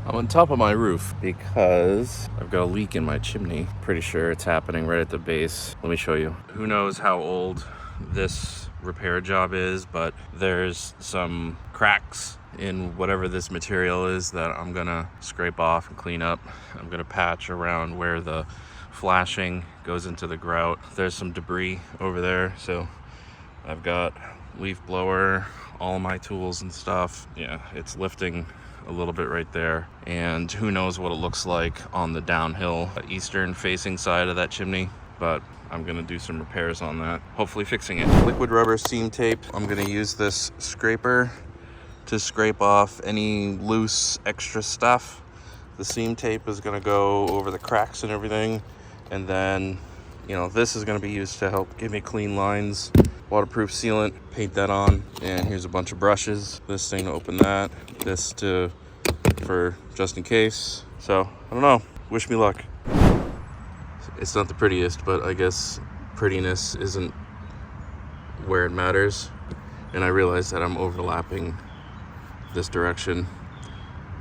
I'm on top of my roof because I've got a leak in my chimney. Pretty sure it's happening right at the base. Let me show you. Who knows how old this repair job is, but there's some cracks in whatever this material is that I'm gonna scrape off and clean up. I'm gonna patch around where the flashing goes into the grout. There's some debris over there, so I've got leaf blower, all my tools and stuff. Yeah, it's lifting a little bit right there, and who knows what it looks like on the downhill eastern facing side of that chimney, but I'm gonna do some repairs on that, hopefully fixing it. Liquid rubber seam tape. I'm gonna use this scraper to scrape off any loose extra stuff. The seam tape is gonna go over the cracks and everything, and then this is gonna be used to help give me clean lines. Waterproof sealant, paint that on, and here's a bunch of brushes. This thing to open that, this for just in case. So I don't know, wish me luck. It's not the prettiest, but I guess prettiness isn't where it matters. And I realize that I'm overlapping this direction.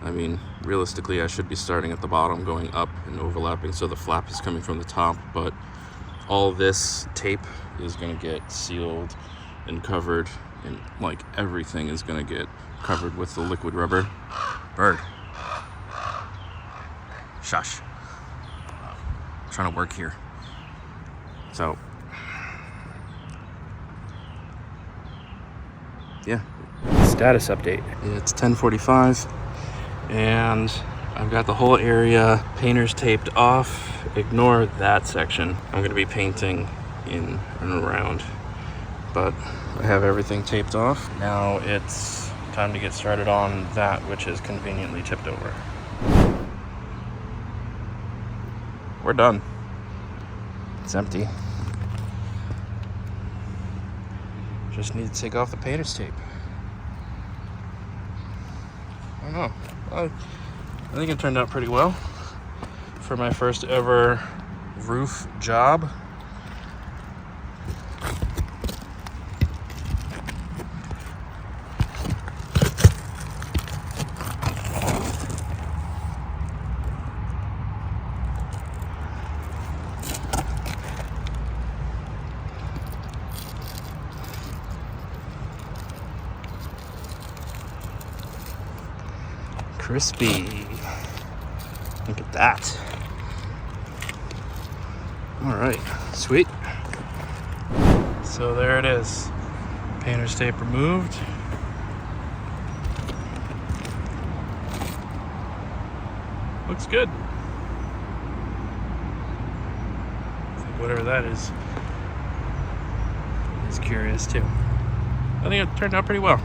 I mean, realistically, I should be starting at the bottom, going up and overlapping, so the flap is coming from the top, but all this tape is gonna get sealed and covered, and like everything is gonna get covered with the liquid rubber. Bird. Shush. I'm trying to work here. So, yeah. Status update. It's 10:45, and I've got the whole area painters taped off. Ignore that section. I'm gonna be painting in and around, but I have everything taped off. Now it's time to get started on that which is conveniently tipped over. We're done. It's empty. Just need to take off the painter's tape. I don't know. I think it turned out pretty well for my first ever roof job. Crispy. Look at that. All right, sweet. So there it is. Painter's tape removed. Looks good. I think whatever that is curious too. I think it turned out pretty well.